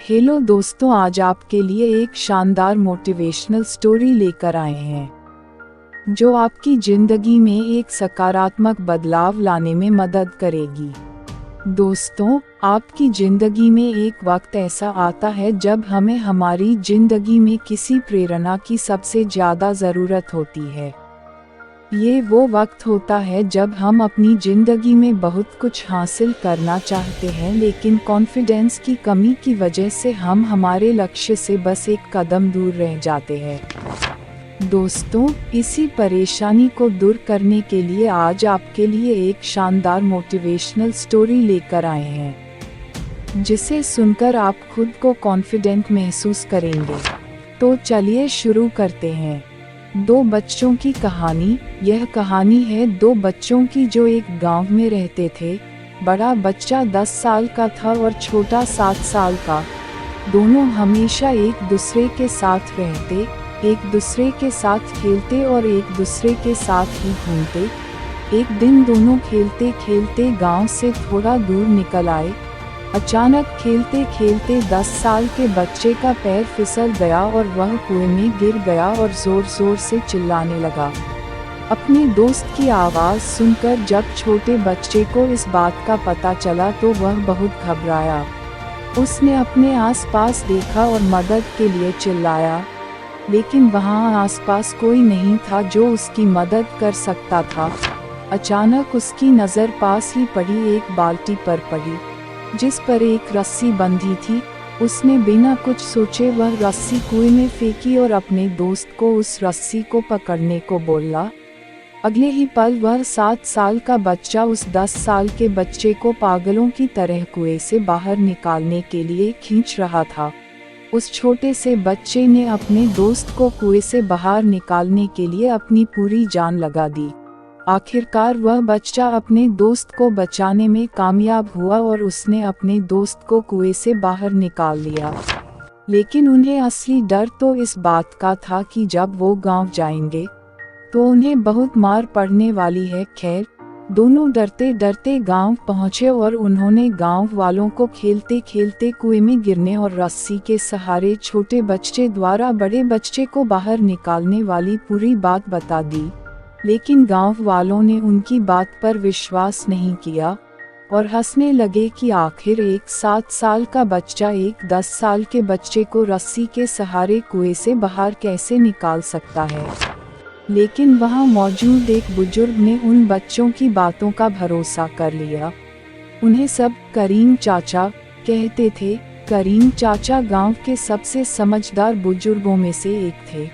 Hello दोस्तों, आज आपके लिए एक शानदार मोटिवेशनल स्टोरी लेकर आए हैं जो आपकी ज़िंदगी में एक सकारात्मक बदलाव लाने में मदद करेगी। दोस्तों, आपकी ज़िंदगी में एक वक्त ऐसा आता है जब हमें हमारी ज़िंदगी में किसी प्रेरणा की सबसे ज़्यादा ज़रूरत होती है। ये वो वक्त होता है जब हम अपनी ज़िंदगी में बहुत कुछ हासिल करना चाहते हैं, लेकिन कॉन्फिडेंस की कमी की वजह से हम हमारे लक्ष्य से बस एक कदम दूर रह जाते हैं। दोस्तों, इसी परेशानी को दूर करने के लिए आज आपके लिए एक शानदार मोटिवेशनल स्टोरी लेकर आए हैं जिसे सुनकर आप खुद को कॉन्फिडेंट महसूस करेंगे। तो चलिए शुरू करते हैं। दो बच्चों की कहानी। यह कहानी है दो बच्चों की जो एक गांव में रहते थे। बड़ा बच्चा 10 साल का था और छोटा 7 साल का। दोनों हमेशा एक दूसरे के साथ रहते, एक दूसरे के साथ खेलते और एक दूसरे के साथ ही घूमते। एक दिन दोनों खेलते खेलते गांव से थोड़ा दूर निकल आए। अचानक खेलते खेलते 10 साल के बच्चे का पैर फिसल गया और वह कुएं में गिर गया और जोर जोर से चिल्लाने लगा। अपने दोस्त की आवाज़ सुनकर जब छोटे बच्चे को इस बात का पता चला तो वह बहुत घबराया। उसने अपने आसपास देखा और मदद के लिए चिल्लाया, लेकिन वहाँ आसपास कोई नहीं था जो उसकी मदद कर सकता था। अचानक उसकी नज़र पास ही पड़ी एक बाल्टी पर पड़ी जिस पर एक रस्सी बंधी थी। उसने बिना कुछ सोचे वह रस्सी कुएं में फेंकी और अपने दोस्त को उस रस्सी को पकड़ने को बोला। अगले ही पल वह 7 साल का बच्चा उस 10 साल के बच्चे को पागलों की तरह कुएं से बाहर निकालने के लिए खींच रहा था। उस छोटे से बच्चे ने अपने दोस्त को कुएं से बाहर निकालने के लिए अपनी पूरी जान लगा दी। आखिरकार वह बच्चा अपने दोस्त को बचाने में कामयाब हुआ और उसने अपने दोस्त को कुएं से बाहर निकाल लिया। लेकिन उन्हें असली डर तो इस बात का था कि जब वो गांव जाएंगे तो उन्हें बहुत मार पड़ने वाली है। खैर, दोनों डरते डरते गांव पहुंचे और उन्होंने गांव वालों को खेलते खेलते कुएं में गिरने और रस्सी के सहारे छोटे बच्चे द्वारा बड़े बच्चे को बाहर निकालने वाली पूरी बात बता दी। लेकिन गांव वालों ने उनकी बात पर विश्वास नहीं किया और हंसने लगे कि आखिर एक 7 साल का बच्चा एक 10 साल के बच्चे को रस्सी के सहारे कुएं से बाहर कैसे निकाल सकता है। लेकिन वहां मौजूद एक बुजुर्ग ने उन बच्चों की बातों का भरोसा कर लिया। उन्हें सब करीम चाचा कहते थे। करीम चाचा गांव के सबसे समझदार बुजुर्गों में से एक थे।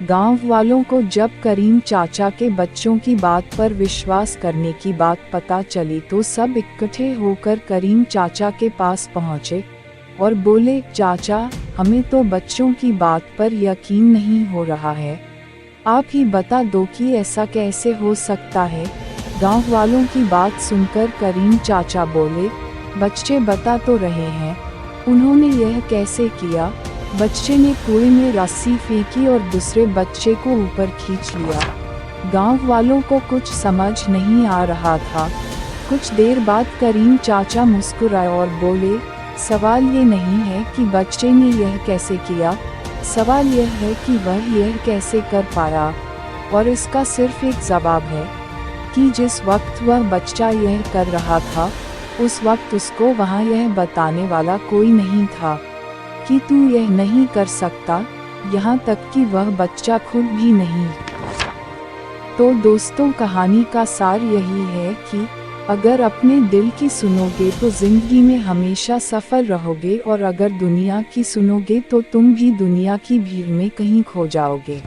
गांव वालों को जब करीम चाचा के बच्चों की बात पर विश्वास करने की बात पता चली तो सब इकट्ठे होकर करीम चाचा के पास पहुंचे और बोले, चाचा, हमें तो बच्चों की बात पर यकीन नहीं हो रहा है। आप ही बता दो कि ऐसा कैसे हो सकता है। गांव वालों की बात सुनकर करीम चाचा बोले, बच्चे बता तो रहे हैं। उन्होंने यह कैसे किया। बच्चे ने कुएं में रस्सी फेंकी और दूसरे बच्चे को ऊपर खींच लिया। गांव वालों को कुछ समझ नहीं आ रहा था। कुछ देर बाद करीम चाचा मुस्कुराए और बोले, सवाल ये नहीं है कि बच्चे ने यह कैसे किया, सवाल यह है कि वह यह कैसे कर पाया। और इसका सिर्फ एक जवाब है कि जिस वक्त वह बच्चा यह कर रहा था उस वक्त उसको वहाँ यह बताने वाला कोई नहीं था कि तू यह नहीं कर सकता, यहाँ तक कि वह बच्चा खुद भी नहीं। तो दोस्तों, कहानी का सार यही है कि अगर अपने दिल की सुनोगे तो जिंदगी में हमेशा सफल रहोगे और अगर दुनिया की सुनोगे तो तुम भी दुनिया की भीड़ में कहीं खो जाओगे।